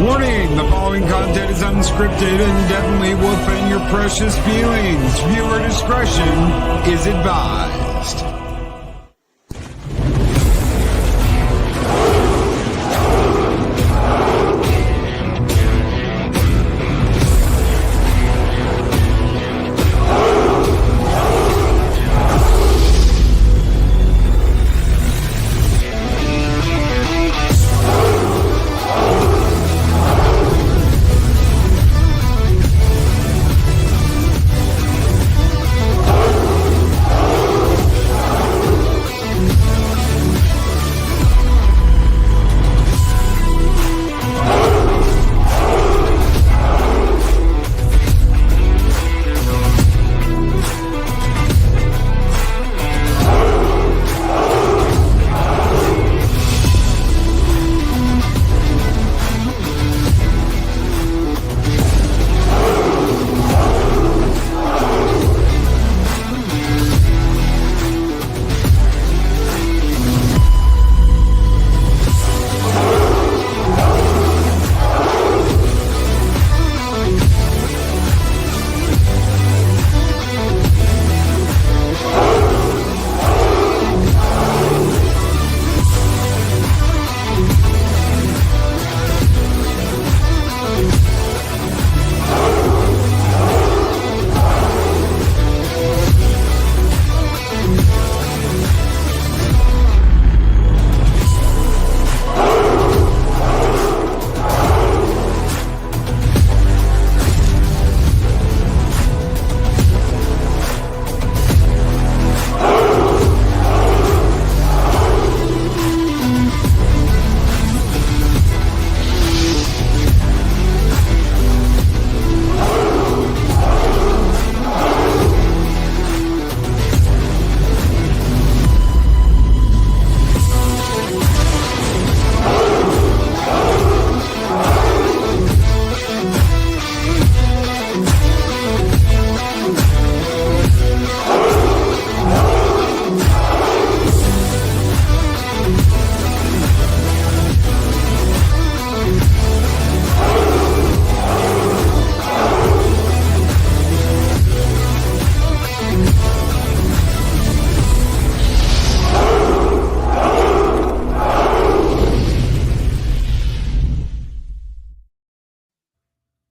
Warning, the following content is unscripted and definitely will offend your precious feelings. Viewer discretion is advised.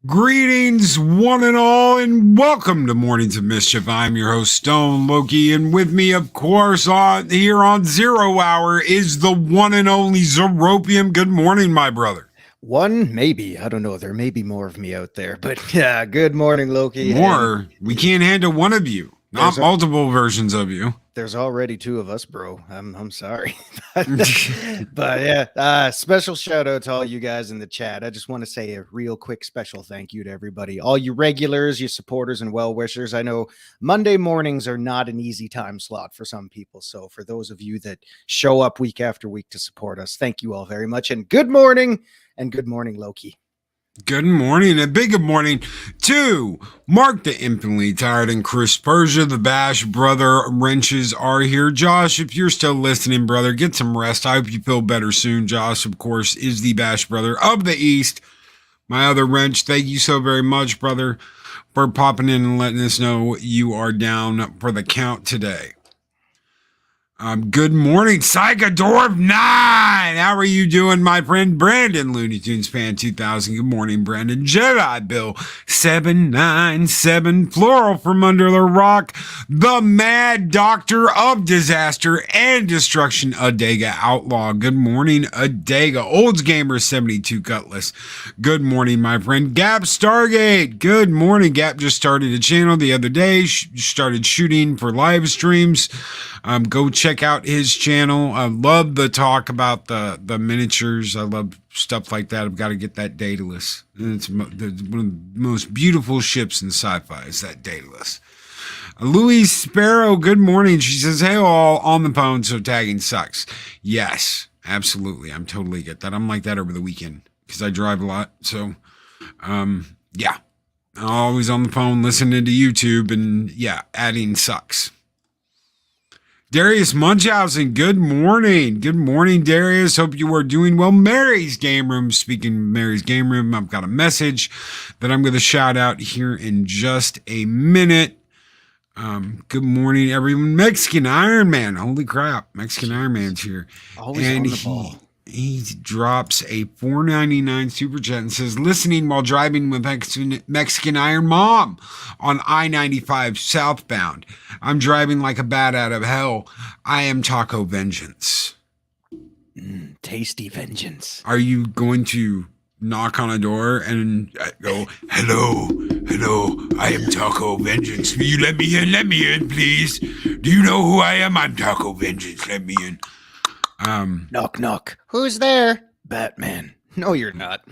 Greetings, one and all, and welcome to Mornings of Mischief. I'm your host, Stone Loki, and with me, of course, here on Zero Hour is the one and only Zeropium. Good morning, my brother. One, maybe. I don't know. There may be more of me out there, but yeah, good morning, Loki. More? We can't handle one of you, not multiple versions of you. There's already two of us, bro. I'm sorry. But yeah, special shout out to all you guys in the chat. I just want to say a real quick special thank you to everybody, all you regulars, you supporters and well-wishers. I know Monday mornings are not an easy time slot for some people. So for those of you that show up week after week to support us, thank you all very much. And good morning, Loki. Good morning, a big good morning to Mark the Infinitely Tired and Chris Persia, the Bash Brother Wrenches are here. Josh, if you're still listening, brother, get some rest. I hope you feel better soon. Josh, of course, is the Bash Brother of the East. My other wrench, thank you so very much, brother, for popping in and letting us know you are down for the count today. Good morning, Psychodorf 9. How are you doing, my friend Brandon, Looney Tunes fan 2000? Good morning, Brandon. Jedi Bill 797, plural from under the rock. The Mad Doctor of Disaster and Destruction, Adega Outlaw. Good morning, Adega. Olds Gamer 72 Cutlass. Good morning, my friend Gap Stargate. Good morning. Gap just started a channel the other day. Started shooting for live streams. Go check out his channel. I love the talk about the miniatures. I love stuff like that. I've got to get that Daedalus. It's one of the most beautiful ships in sci-fi is that Daedalus. Louise Sparrow, good morning. She says, hey all, on the phone, so tagging sucks. Yes, absolutely. I'm totally get that. I'm like that over the weekend because I drive a lot. So, yeah, I'm always on the phone listening to YouTube and yeah, adding sucks. Darius Munchausen, good morning. Good morning, Darius. Hope you are doing well. Mary's Game Room. Speaking of Mary's Game Room, I've got a message that I'm going to shout out here in just a minute. Good morning, everyone. Mexican Iron Man. Holy crap. Mexican Iron Man's here. Always and on the ball. He drops a $4.99 super chat and says, listening while driving with Mexican Iron Mom on I-95 southbound. I'm driving like a bat out of hell. I am Taco Vengeance. Tasty vengeance. Are you going to knock on a door and go, hello, I am Taco Vengeance. Will you let me in, please? Do you know who I am? I'm Taco Vengeance. Let me in. Knock, knock. Who's there? Batman. No, you're not.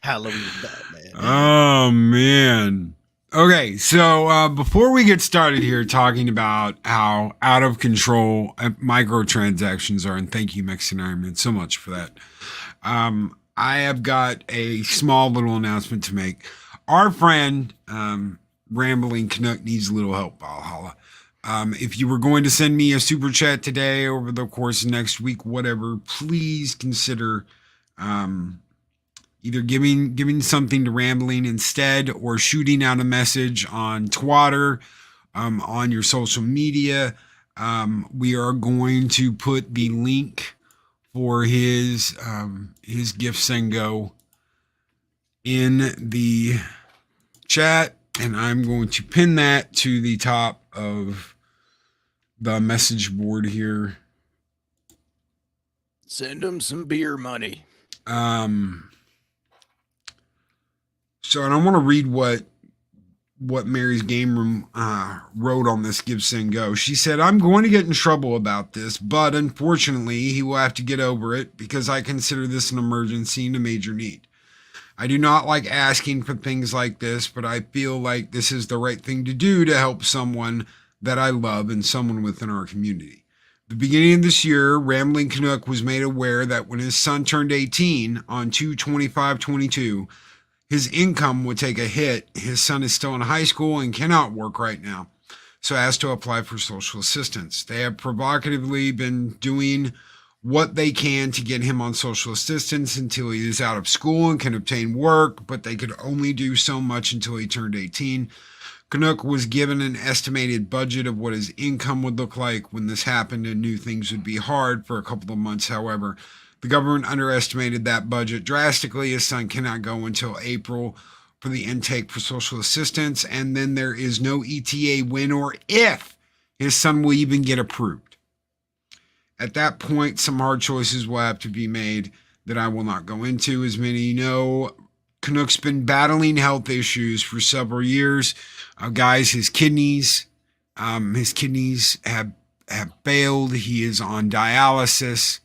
Halloween Batman. Oh, man. Okay, so before we get started here talking about how out of control microtransactions are, and thank you, Mexican Iron Man, so much for that. I have got a small little announcement to make. Our friend, Rambling Canuck, needs a little help, Valhalla. If you were going to send me a super chat today over the course of next week, whatever, please consider either giving something to Rambling instead or shooting out a message on Twitter, on your social media. We are going to put the link for his gift send go in the chat, and I'm going to pin that to the top of the message board here. Send him some beer money. So and I want to read what Mary's Game Room wrote on this Give Send Go. She said, I'm going to get in trouble about this, but unfortunately he will have to get over it because I consider this an emergency and a major need. I do not like asking for things like this, but I feel like this is the right thing to do to help someone that I love and someone within our community. The beginning of this year, Rambling Canuck was made aware that when his son turned 18 on 2/25/22, his income would take a hit. His son is still in high school and cannot work right now, so asked to apply for social assistance. They have provocatively been doing what they can to get him on social assistance until he is out of school and can obtain work, but they could only do so much until he turned 18. Canuck was given an estimated budget of what his income would look like when this happened and knew things would be hard for a couple of months. However, the government underestimated that budget drastically. His son cannot go until April for the intake for social assistance, and then there is no ETA when or if his son will even get approved. At that point, some hard choices will have to be made that I will not go into. As many know, Canuck's been battling health issues for several years. Guys, his kidneys have failed. He is on dialysis.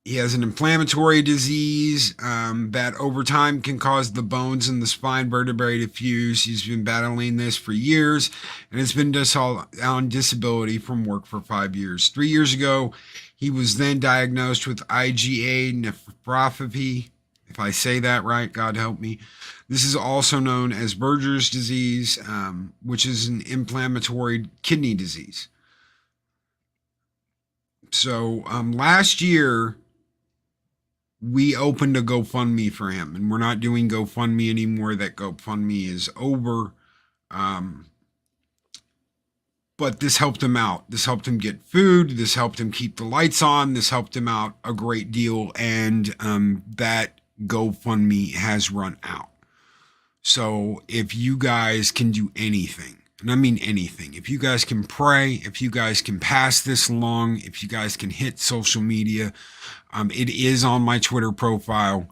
He has an inflammatory disease that over time can cause the bones in the spine vertebrae to fuse. He's been battling this for years and has been on disability from work for 5 years. 3 years ago, he was then diagnosed with IgA nephropathy. If I say that right, God help me. This is also known as Berger's disease, which is an inflammatory kidney disease. So last year, we opened a GoFundMe for him, and we're not doing GoFundMe anymore. That GoFundMe is over. But this helped him out. This helped him get food. This helped him keep the lights on. This helped him out a great deal. And that GoFundMe has run out. So if you guys can do anything, and I mean anything, if you guys can pray, if you guys can pass this along, if you guys can hit social media, it is on my Twitter profile,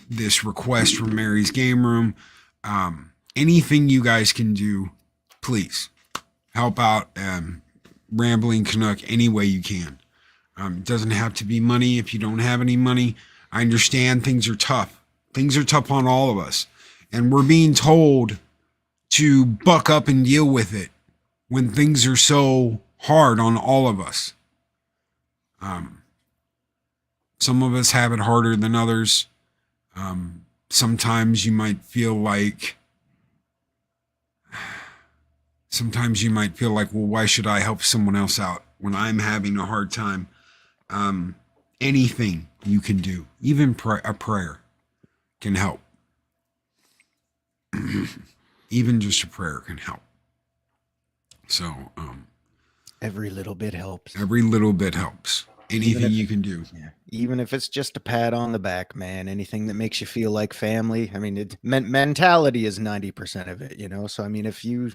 this request from Mary's Game Room. Anything you guys can do, please help out Rambling Canuck any way you can. It doesn't have to be money if you don't have any money. I understand things are tough. Things are tough on all of us. And we're being told to buck up and deal with it when things are so hard on all of us. Some of us have it harder than others. Sometimes you might feel like, well, why should I help someone else out when I'm having a hard time? Anything you can do, even a prayer can help. Even just a prayer can help. So, every little bit helps. Every little bit helps. Anything you can do. Yeah. Even if it's just a pat on the back, man, anything that makes you feel like family. I mean, mentality is 90% of it, you know? So, I mean, if you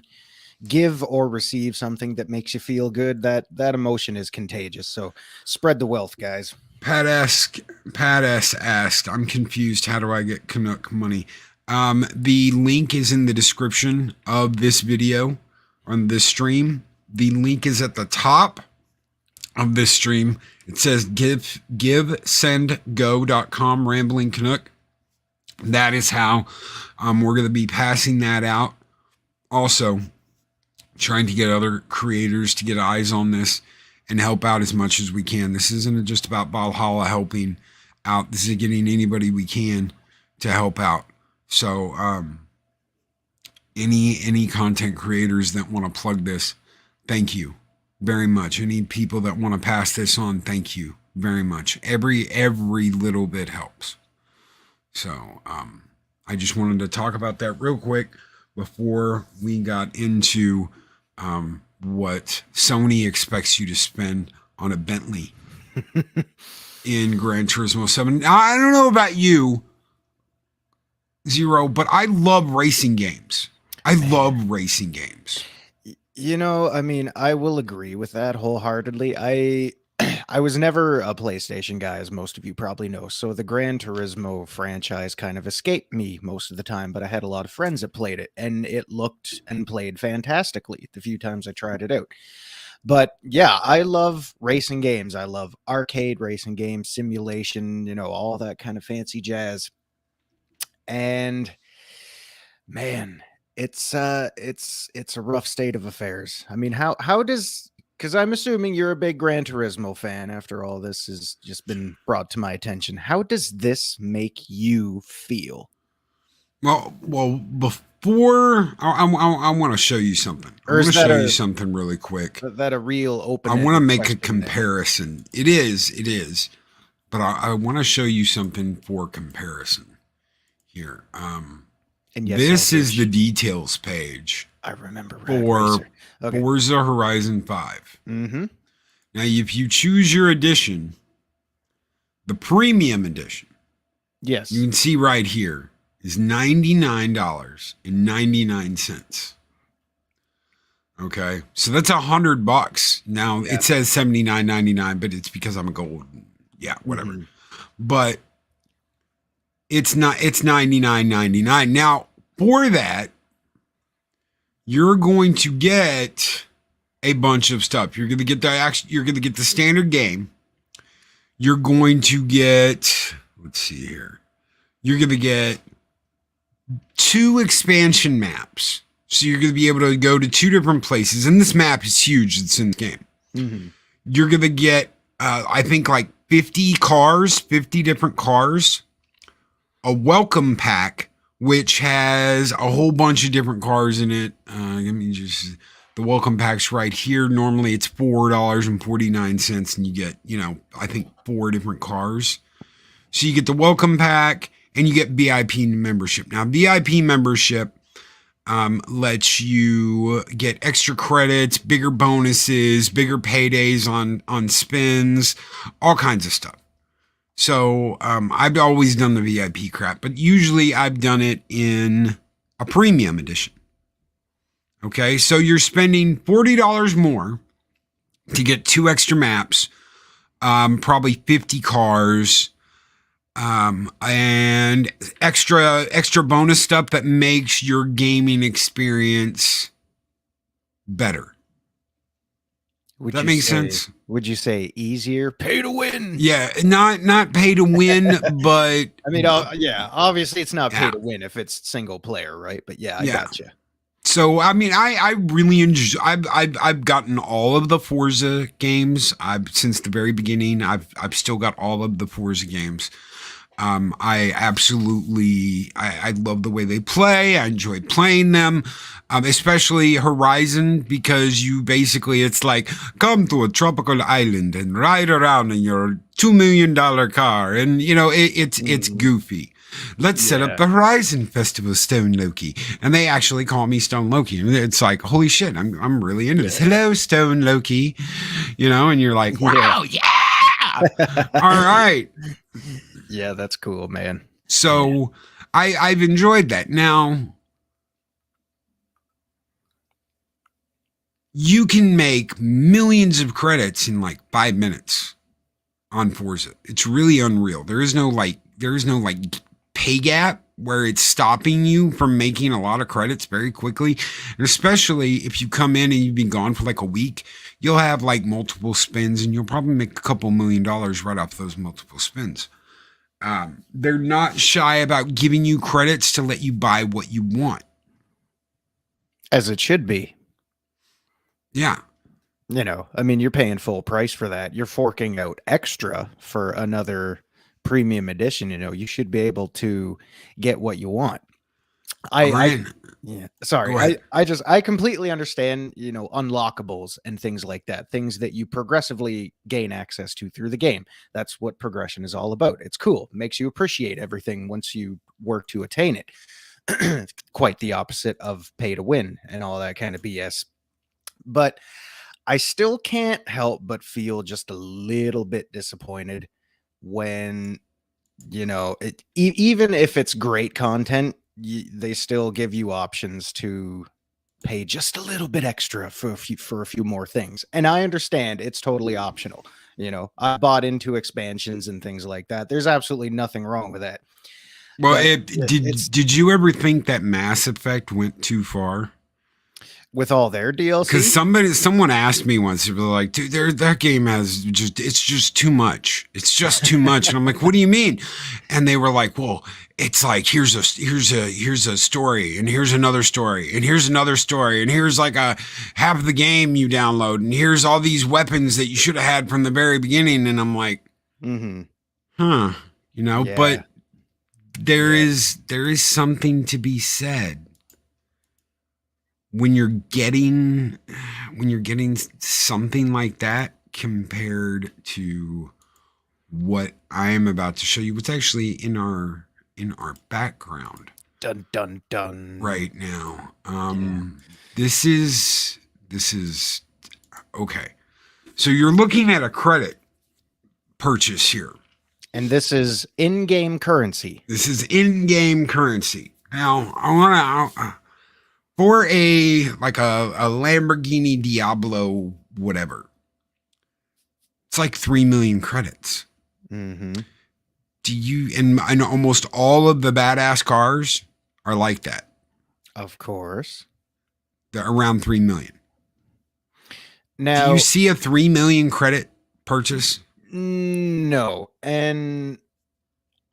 give or receive something that makes you feel good, that emotion is contagious. So spread the wealth, guys. Pat S asked, I'm confused. How do I get Canuck money? The link is in the description of this video on this stream. The link is at the top of this stream. It says givesendgo.com Rambling Canuck. That is how we're going to be passing that out. Also, trying to get other creators to get eyes on this and help out as much as we can. This isn't just about Valhalla helping out. This is getting anybody we can to help out. So any content creators that want to plug this, thank you very much. Any people that want to pass this on, thank you very much. Every little bit helps. So I just wanted to talk about that real quick before we got into what Sony expects you to spend on a Bentley in Gran Turismo 7. Now, I don't know about you, Zero, but I love racing games. I love racing games. You know, I mean, I will agree with that wholeheartedly. I was never a PlayStation guy, as most of you probably know. So the Gran Turismo franchise kind of escaped me most of the time, but I had a lot of friends that played it, and it looked and played fantastically the few times I tried it out. But yeah, I love racing games. I love arcade racing games, simulation, you know, all that kind of fancy jazz. And man, it's a rough state of affairs. I mean, how does, because I'm assuming you're a big Gran Turismo fan after all this has just been brought to my attention. How does this make you feel? Well, before I want to show you something. I want to show you something really quick. That a real open. I want to make a comparison. It is, but I want to show you something for comparison here. And yes, this is the details page. I remember for Forza Horizon 5. Mm-hmm. Now, if you choose your edition, the premium edition, yes, you can see right here is $99.99. Okay, so that's $100. Now it says $79.99, but it's because I'm a gold. Yeah, whatever. Mm-hmm. But it's not. It's $99.99. Now for that, you're going to get a bunch of stuff. You're going to get the standard game. You're going to get, let's see here. You're going to get 2 expansion maps. So you're going to be able to go to 2 different places. And this map is huge. It's in the game. Mm-hmm. You're going to get, I think like 50 different cars, a welcome pack, which has a whole bunch of different cars in it. Let me just, the welcome pack's right here. Normally it's $4.49 and you get, I think 4 different cars. So you get the welcome pack and you get VIP membership. Now VIP membership lets you get extra credits, bigger bonuses, bigger paydays on spins, all kinds of stuff. So I've always done the VIP crap, but usually I've done it in a premium edition. Okay, so you're spending $40 more to get 2 extra maps, probably 50 cars, and extra bonus stuff that makes your gaming experience better. Would that make sense? Would you say easier? Pay to win? Yeah, not pay to win, but I mean, obviously it's not pay to win if it's single player, right? But I gotcha. So I mean, I really enjoy. I've gotten all of the Forza games. Since the very beginning. I've still got all of the Forza games. I love the way they play. I enjoy playing them, especially Horizon, because it's like, come to a tropical island and ride around in your $2 million car. And, it's goofy. Let's set up the Horizon Festival, Stone Loki. And they actually call me Stone Loki. And it's like, holy shit, I'm really into this. Hello, Stone Loki. And you're like, wow, yeah. All right. Yeah, that's cool, man. So I've enjoyed that. Now, you can make millions of credits in like 5 minutes on Forza. It's really unreal. There is no pay gap where it's stopping you from making a lot of credits very quickly. And especially if you come in and you've been gone for like a week, you'll have like multiple spins and you'll probably make a couple $1 million right off those multiple spins. They're not shy about giving you credits to let you buy what you want. As it should be. Yeah. I mean, you're paying full price for that. You're forking out extra for another premium edition. You should be able to get what you want. Sorry. I completely understand, unlockables and things like that, things that you progressively gain access to through the game. That's what progression is all about. It's cool. It makes you appreciate everything once you work to attain it. Quite the opposite of pay to win and all that kind of BS. But I still can't help but feel just a little bit disappointed when, even if it's great content, they still give you options to pay just a little bit extra for a few more things. And I understand it's totally optional. I bought into expansions and things like that. There's absolutely nothing wrong with that. Well, did you ever think that Mass Effect went too far? With all their DLC? Because someone asked me once, they were like, dude, that game it's just too much. It's just too much. And I'm like, what do you mean? And they were like, well, it's like, here's a story, and here's another story, and here's another story, and here's like a half of the game you download, and here's all these weapons that you should have had from the very beginning. And I'm like, but there is something to be said. When you're getting something like that compared to what I am about to show you, what's actually in our background. Dun dun dun. Right now. This is okay. So you're looking at a credit purchase here. And this is in-game currency. This is in-game currency. Now, I want to for a Lamborghini Diablo, whatever. It's like 3 million credits. Mm-hmm. And almost all of the badass cars are like that. Of course. They're around 3 million. Now, do you see a 3 million credit purchase? No. And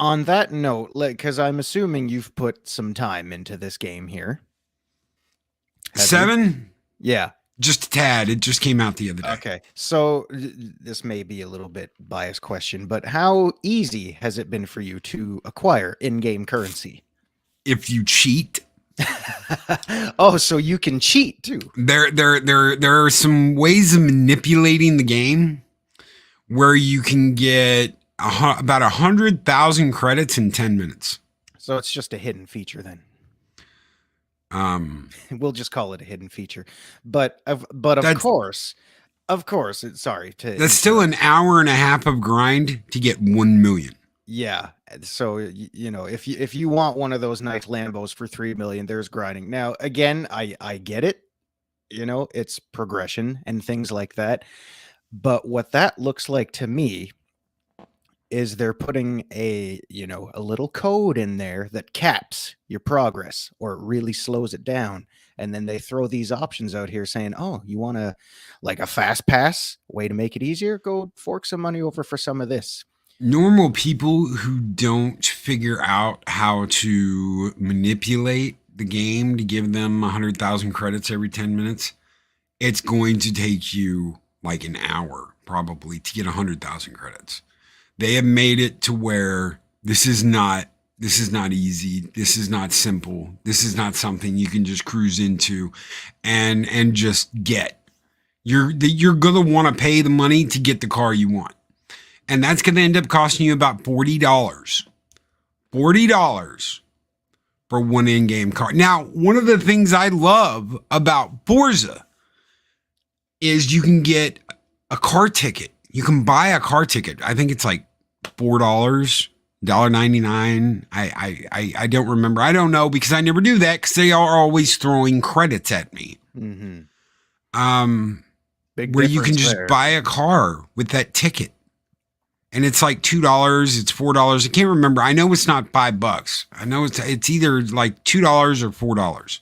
on that note, because I'm assuming you've put some time into this game here. 7? Yeah. Just a tad. It just came out the other day. Okay. So this may be a little bit biased question, but how easy has it been for you to acquire in-game currency? If you cheat. Oh, so you can cheat too. There are some ways of manipulating the game where you can get about 100,000 credits in 10 minutes. So it's just a hidden feature then. We'll just call it a hidden feature, but of course, that's still an hour and a half of grind to get 1 million. Yeah. So, if you want one of those nice Lambos for 3 million, there's grinding. Now, again, I get it. It's progression and things like that. But what that looks like to me is they're putting a little code in there that caps your progress or it really slows it down. And then they throw these options out here saying, oh, you want a fast pass way to make it easier? Go fork some money over for some of this. Normal people who don't figure out how to manipulate the game to give them 100,000 credits every 10 minutes, it's going to take you like an hour probably to get 100,000 credits. They have made it to where This is not easy. This is not simple. This is not something you can just cruise into and just get. You're going to want to pay the money to get the car you want. And that's going to end up costing you about $40. $40 for one in-game car. Now, one of the things I love about Forza is you can get a car ticket. You can buy a car ticket. I think it's like $4, $1.99. I don't remember. I don't know because I never do that because they are always throwing credits at me. Mm-hmm. Where you can just buy a car with that ticket. And it's like $2, it's $4. I can't remember. I know it's not $5. I know it's either like $2 or $4.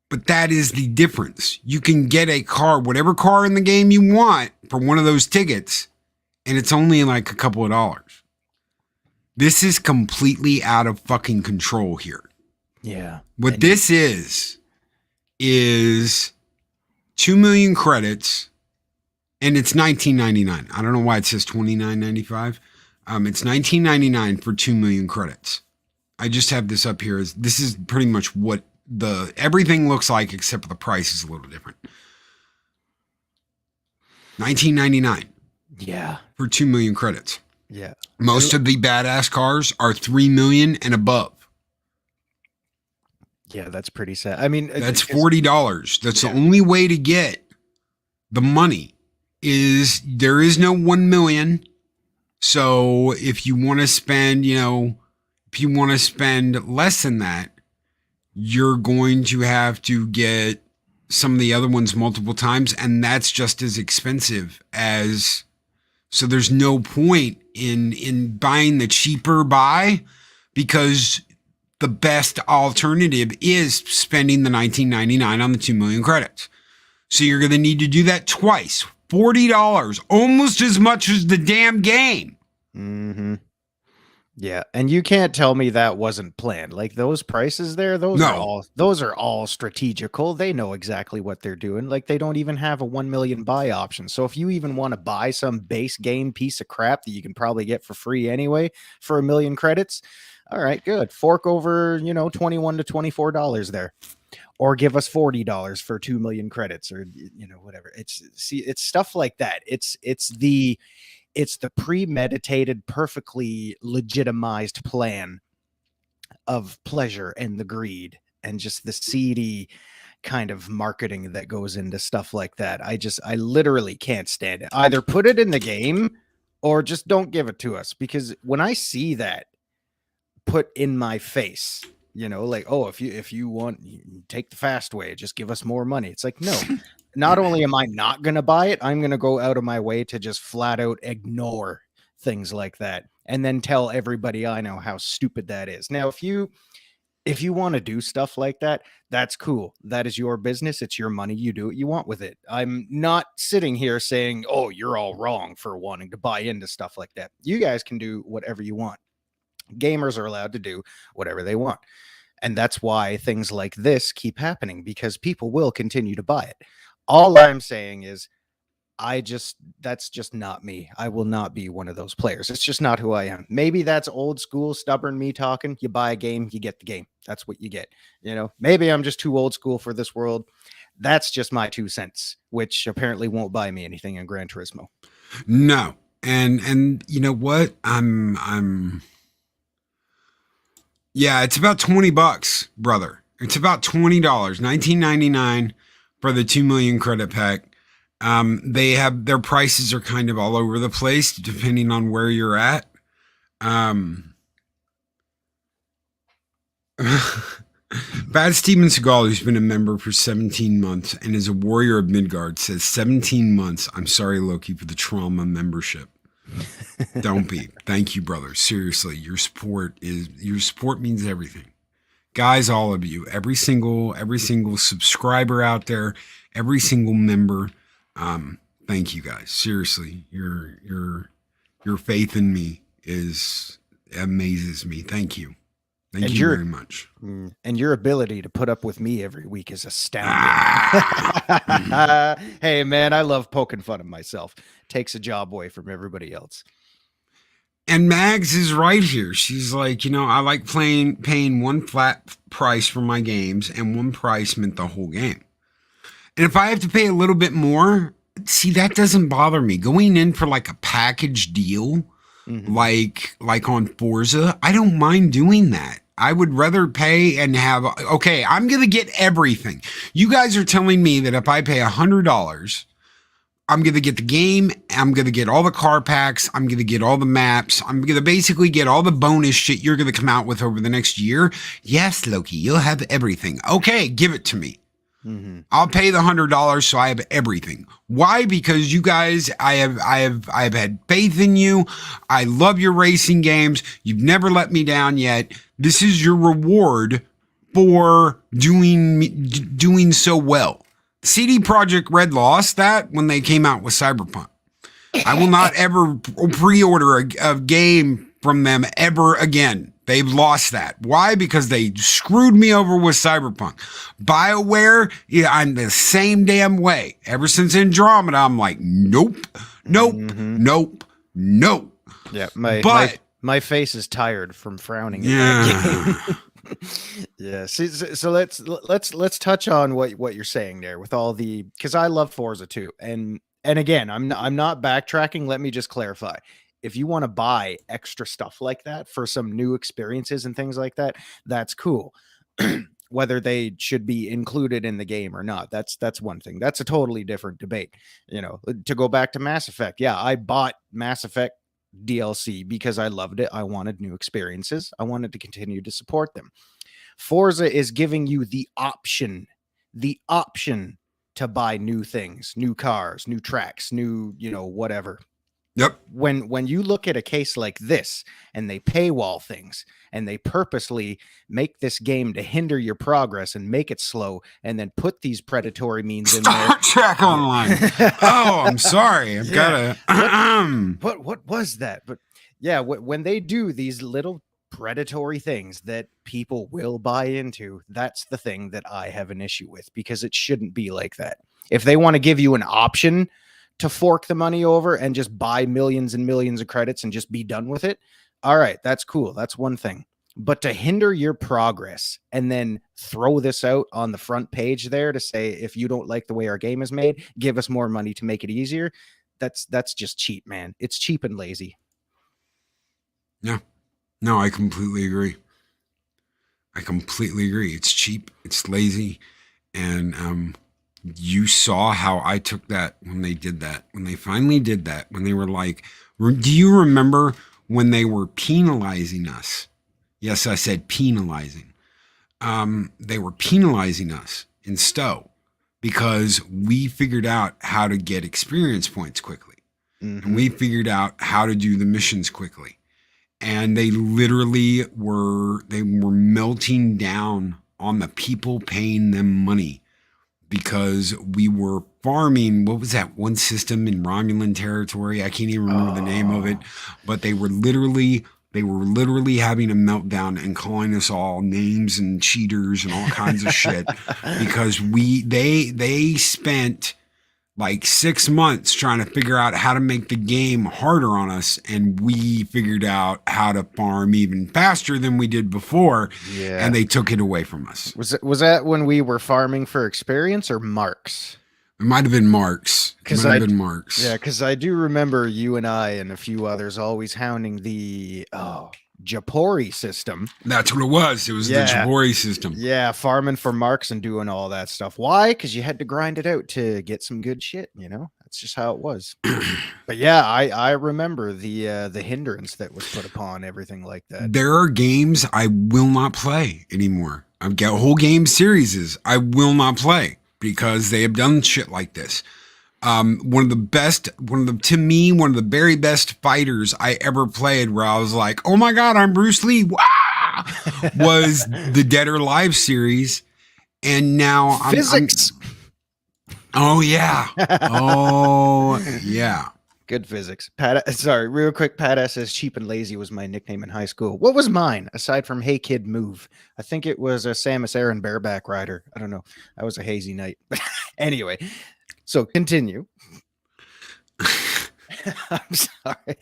But that is the difference. You can get a car, whatever car in the game you want, for one of those tickets, and it's only like a couple of dollars. This is completely out of fucking control here. Yeah. What this is 2 million credits. And it's $19.99. I don't know why it says $29.95. It's $19.99 for 2 million credits. I just have this up here. This is pretty much what everything looks like, except for the price is a little different. $19.99. Yeah. For 2 million credits. Yeah. Most of the badass cars are 3 million and above. Yeah, that's pretty sad. I mean, that's $40. That's the only way to get the money. There is no 1 million. So if you want to spend, if you want to spend less than that, you're going to have to get some of the other ones multiple times. And that's just as expensive so there's no point in buying the cheaper buy because the best alternative is spending the $19.99 on the 2 million credits. So you're going to need to do that twice. $40, almost as much as the damn game. Mm-hmm. Yeah, and you can't tell me that wasn't planned. Like those prices there, those are all strategical. They know exactly what they're doing. Like they don't even have a 1 million buy option. So if you even want to buy some base game piece of crap that you can probably get for free anyway for 1 million credits, all right, good. Fork over, $21 to $24 there. Or give us $40 for 2 million credits, or whatever. It's stuff like that. It's the premeditated, perfectly legitimized plan of pleasure and the greed and just the seedy kind of marketing that goes into stuff like that. I literally can't stand it. Either put it in the game or just don't give it to us, because when I see that put in my face, like, oh, if you want, take the fast way, just give us more money. It's like, no, not only am I not going to buy it, I'm going to go out of my way to just flat out ignore things like that and then tell everybody I know how stupid that is. Now, if you want to do stuff like that, that's cool. That is your business. It's your money. You do what you want with it. I'm not sitting here saying, oh, you're all wrong for wanting to buy into stuff like that. You guys can do whatever you want. Gamers are allowed to do whatever they want. And that's why things like this keep happening, because people will continue to buy it. All I'm saying is that's just not me. I will not be one of those players. It's just not who I am. Maybe that's old school, stubborn me talking. You buy a game, you get the game. That's what you get. Maybe I'm just too old school for this world. That's just my 2 cents, which apparently won't buy me anything in Gran Turismo. No. And you know what? Yeah, it's about $20, brother. It's about $20, $19.99 for the 2 million credit pack. They have their prices are kind of all over the place depending on where you're at. Bad Steven Seagal, who's been a member for 17 months and is a warrior of Midgard, says 17 months. I'm sorry, Loki, for the trauma membership. Don't be. Thank you, brother. Seriously, your support means everything. Guys, all of you, every single subscriber out there, every single member. Thank you guys. Seriously, your faith in me amazes me. Thank you. Thank you very much. And your ability to put up with me every week is astounding. Hey, man, I love poking fun of myself. Takes a job away from everybody else. And Mags is right here. She's like, I like paying one flat price for my games, and one price meant the whole game. And if I have to pay a little bit more, see, that doesn't bother me. Going in for like a package deal, like on Forza, I don't mind doing that. I would rather pay and have, okay, I'm going to get everything. You guys are telling me that if I pay $100, I'm going to get the game. I'm going to get all the car packs. I'm going to get all the maps. I'm going to basically get all the bonus shit you're going to come out with over the next year. Yes, Loki, you'll have everything. Okay, give it to me. I'll pay the $100 so I have everything. Why? Because you guys, I have had faith in you. I love your racing games. You've never let me down yet. This is your reward for doing so well. CD Projekt Red lost that when they came out with Cyberpunk. I will not ever pre-order a game from them ever again. They've lost that. Why? Because they screwed me over with Cyberpunk. BioWare, yeah, I'm the same damn way. Ever since Andromeda, I'm like, nope. Yeah, my face is tired from frowning. Yeah. Yeah. So let's touch on what you're saying there with all the, because I love Forza too, and again, I'm not backtracking. Let me just clarify. If you want to buy extra stuff like that for some new experiences and things like that, that's cool. Whether they should be included in the game or not, that's one thing. That's a totally different debate. To go back to Mass Effect, yeah, I bought Mass Effect DLC because I loved it. I wanted new experiences. I wanted to continue to support them. Forza is giving you the option to buy new things, new cars, new tracks, new, whatever. Yep. When you look at a case like this and they paywall things and they purposely make this game to hinder your progress and make it slow and then put these predatory means in there. Star Trek Online. Oh, I'm sorry. I've got to. What was that? But yeah, when they do these little predatory things that people will buy into, that's the thing that I have an issue with, because it shouldn't be like that. If they want to give you an option to fork the money over and just buy millions and millions of credits and just be done with it, all right, that's cool. That's one thing. But to hinder your progress and then throw this out on the front page there to say, if you don't like the way our game is made, give us more money to make it easier, that's just cheap, man. It's cheap and lazy. Yeah. No, I completely agree. It's cheap, it's lazy, and you saw how I took that when they did that. When they finally did that, when they were like, do you remember when they were penalizing us? Yes, I said penalizing. They were penalizing us in Stowe because we figured out how to get experience points quickly. And we figured out how to do the missions quickly. And they literally were melting down on the people paying them money, because we were farming. What was that one system in Romulan territory? I can't even remember the name of it, but they were literally having a meltdown and calling us all names and cheaters and all kinds of shit, because they spent like 6 months trying to figure out how to make the game harder on us, and we figured out how to farm even faster than we did before. Yeah. And they took it away from us. Was that when we were farming for experience or marks? It might have been marks. Yeah, because I do remember you and I and a few others always hounding the Japori system. That's what it was. It was the Japori system. Yeah, farming for marks and doing all that stuff. Why? Because you had to grind it out to get some good shit, That's just how it was. But yeah, I remember the hindrance that was put upon everything like that. There are games I will not play anymore. I've got whole game series I will not play because they have done shit like this. One of the very best fighters I ever played, where I was like, oh my God, I'm Bruce Lee. Wah! Was the Dead or Alive series. And now physics. Oh yeah. Oh yeah. Good physics. Sorry, real quick. Pat says cheap and lazy was my nickname in high school. What was mine aside from Hey Kid Move? I think it was a Samus Aran bareback rider. I don't know. That was a hazy night. Anyway. So continue. I'm sorry.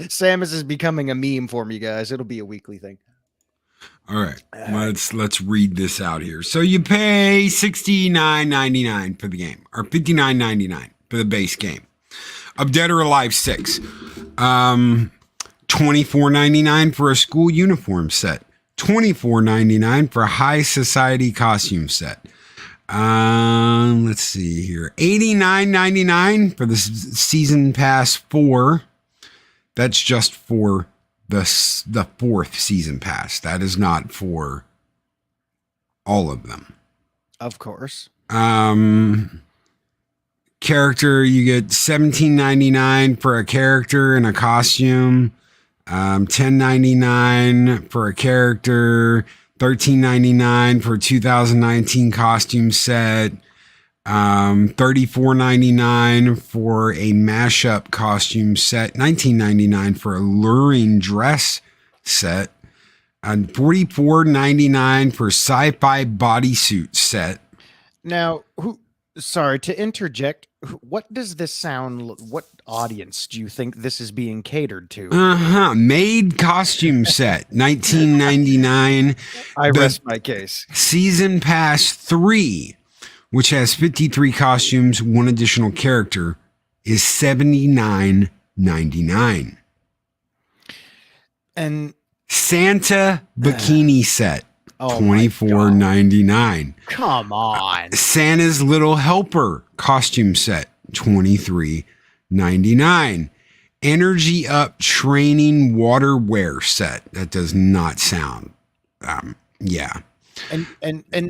Samus is becoming a meme for me, guys. It'll be a weekly thing. All right, let's read this out here. So you pay $69.99 for the game, or $59.99 for the base game of Dead or Alive 6. $24.99 for a school uniform set. $24.99 for a high society costume set. Let's see here. $89.99 for the season pass 4. That's just for the fourth season pass. That is not for all of them. Of course. Character, you get $17.99 for a character and a costume. $10.99 for a character. $13.99 for a 2019 costume set. $34.99 for a mashup costume set. $19.99 for a luring dress set. And $44.99 for sci-fi bodysuit set. Now, sorry to interject. What does this sound? What audience do you think this is being catered to? Maid costume set, $19.99. I rest my case. Season Pass 3, which has 53 costumes, one additional character, is $79.99. And Santa bikini set, $24.99. Come on. Santa's Little Helper costume set, $23.99. Energy Up training water wear set. That does not sound. Yeah. And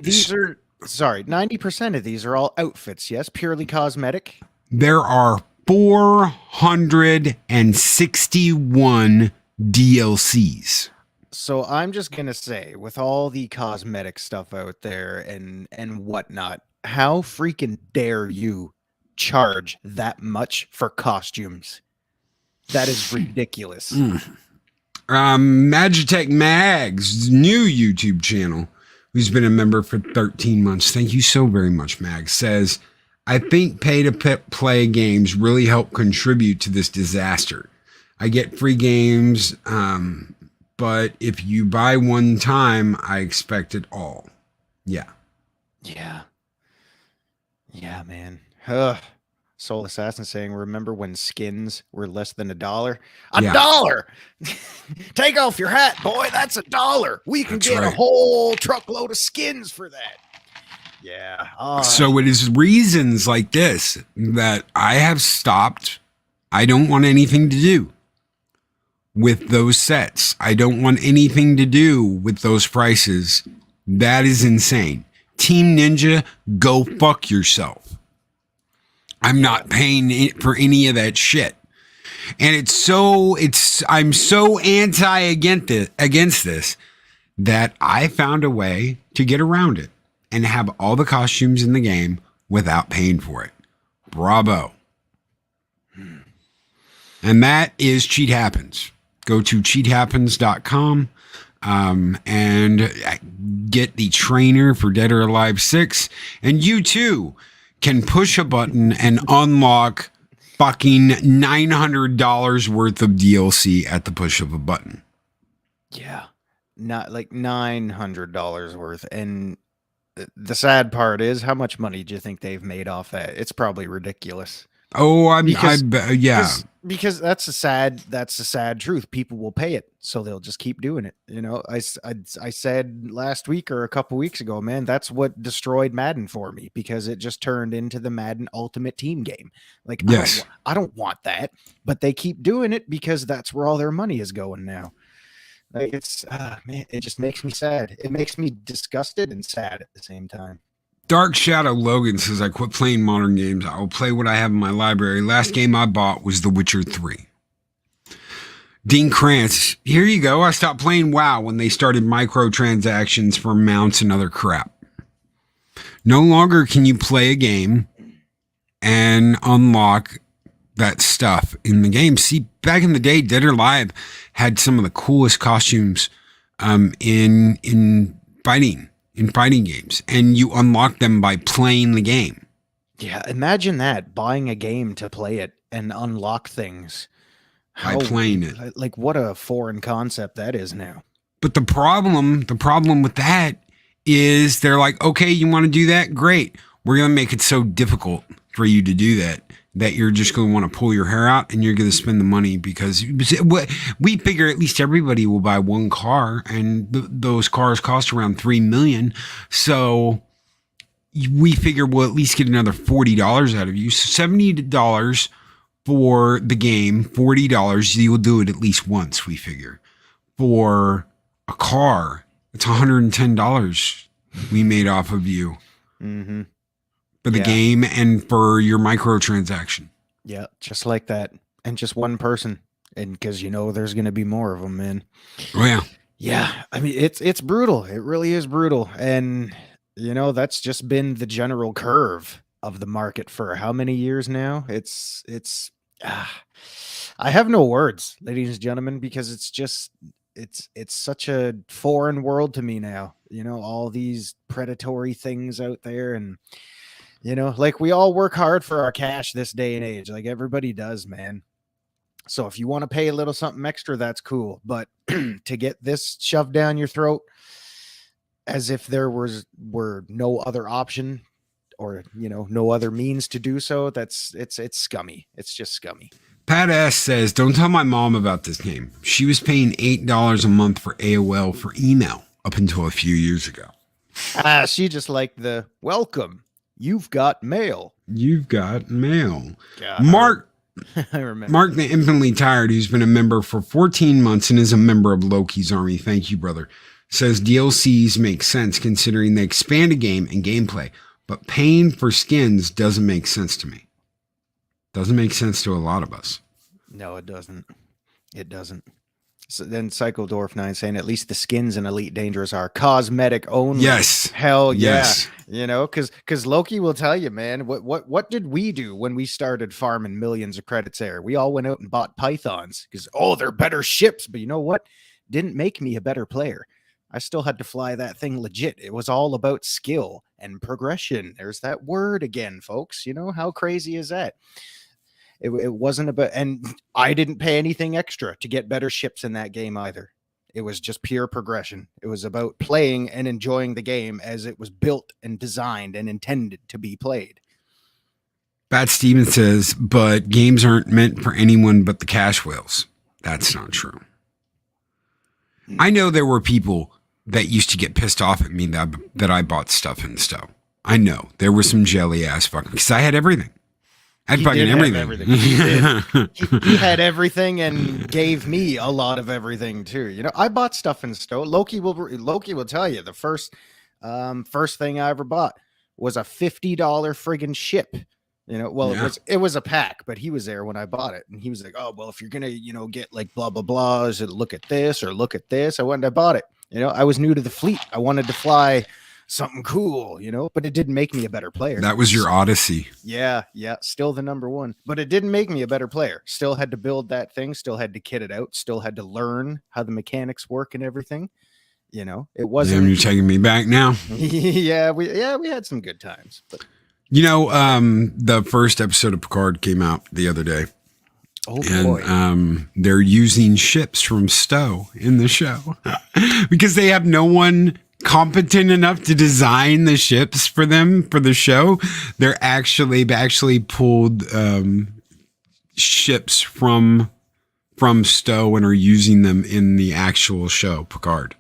these are 90% of these are all outfits. Yes, purely cosmetic. There are 461 DLCs. So I'm just gonna say, with all the cosmetic stuff out there and whatnot, how freaking dare you charge that much for costumes? That is ridiculous. Magitech Mags, new YouTube channel, who's been a member for 13 months. Thank you so very much, Mag. Says, I think pay-to-play games really help contribute to this disaster. I get free games, but if you buy one time, I expect it all. Yeah. Yeah, man. Soul Assassin saying, remember when skins were less than $1? $1! Take off your hat, boy. That's $1. We can get a whole truckload of skins for that. Yeah. So it is reasons like this that I have stopped. I don't want anything to do with those sets. I don't want anything to do with those prices. That is insane. Team Ninja, go fuck yourself. I'm not paying for any of that shit. And I'm so against this that I found a way to get around it and have all the costumes in the game without paying for it. Bravo. And that is Cheat Happens. Go to cheathappens.com and get the trainer for Dead or Alive 6. And you too can push a button and unlock fucking $900 worth of DLC at the push of a button. Yeah. Not like $900 worth. And the sad part is, how much money do you think they've made off that? It's probably ridiculous. Oh, because that's a sad truth. People will pay it, so they'll just keep doing it. You know, I said last week or a couple weeks ago, man, that's what destroyed Madden for me, because it just turned into the Madden Ultimate Team game. Like, yes, I don't want that, but they keep doing it because that's where all their money is going now. Like, it's man, it just makes me sad. It makes me disgusted and sad at the same time. Dark Shadow Logan says, I quit playing modern games. I will play what I have in my library. Last game I bought was The Witcher 3. Dean Krantz, here you go. I stopped playing WoW when they started microtransactions for mounts and other crap. No longer can you play a game and unlock that stuff in the game. See, back in the day, Dead or Alive had some of the coolest costumes in fighting games, and you unlock them by playing the game. Yeah, imagine that, buying a game to play it and unlock things. by How playing it. like what a foreign concept that is now. But the problem with that is they're like, okay, you want to do that? Great. We're going to make it so difficult for you to do that you're just going to want to pull your hair out and you're going to spend the money because we figure at least everybody will buy one car and those cars cost around $3 million. So we figure we'll at least get another $40 out of you. So $70 for the game, $40, you'll do it at least once, we figure. For a car, it's $110 we made off of you for the game and for your microtransaction. Yeah, just like that. And just one person. And because there's going to be more of them, man. Oh, yeah. Yeah, I mean, it's brutal. It really is brutal. And, that's just been the general curve of the market for how many years now? I have no words, ladies and gentlemen, because it's such a foreign world to me now. All these predatory things out there, and like we all work hard for our cash this day and age, like everybody does, man. So if you want to pay a little something extra, that's cool. But to get this shoved down your throat as if there were no other option or no other means to do so, it's scummy. It's just scummy. Pat S says, don't tell my mom about this game. She was paying $8 a month for AOL for email up until a few years ago. She just liked the welcome. You've got mail. You've got mail. God, Mark, I remember. Mark the Infinitely Tired, who's been a member for 14 months and is a member of Loki's army. Thank you, brother. Says DLCs make sense considering they expand a game and gameplay, but paying for skins doesn't make sense to me. Doesn't make sense to a lot of us. No, it doesn't. It doesn't. So then Psychodorf 9 saying at least the skins in Elite Dangerous are cosmetic only. Yes. Hell yeah. Yes. Because Loki will tell you, man, what did we do when we started farming millions of credits there? We all went out and bought pythons because, they're better ships. But you know what? Didn't make me a better player. I still had to fly that thing legit. It was all about skill and progression. There's that word again, folks. How crazy is that? It wasn't about, and I didn't pay anything extra to get better ships in that game either. It was just pure progression. It was about playing and enjoying the game as it was built and designed and intended to be played. Bat Steven says, but games aren't meant for anyone but the cash whales. That's not true. I know there were people that used to get pissed off at me that I bought stuff in Stowe. I know there were some jelly ass fuckers because I had everything. I had fucking everything. He had everything and gave me a lot of everything too. I bought stuff in Stowe. Loki will tell you the first thing I ever bought was a $50 friggin' ship. It was a pack, but he was there when I bought it, and he was like, "Oh, well, if you're gonna, get like blah blah blah, is it look at this or look at this?" I went and I bought it. I was new to the fleet. I wanted to fly something cool, but it didn't make me a better player. That was your Odyssey. Yeah. Still the number one, but it didn't make me a better player. Still had to build that thing. Still had to kit it out. Still had to learn how the mechanics work and everything. It wasn't. Damn, you're taking me back now. Yeah, we had some good times. But the first episode of Picard came out the other day. Oh boy. And they're using ships from Stowe in the show because they have no one competent enough to design the ships for them for the show. They've actually pulled ships from Stowe and are using them in the actual show Picard.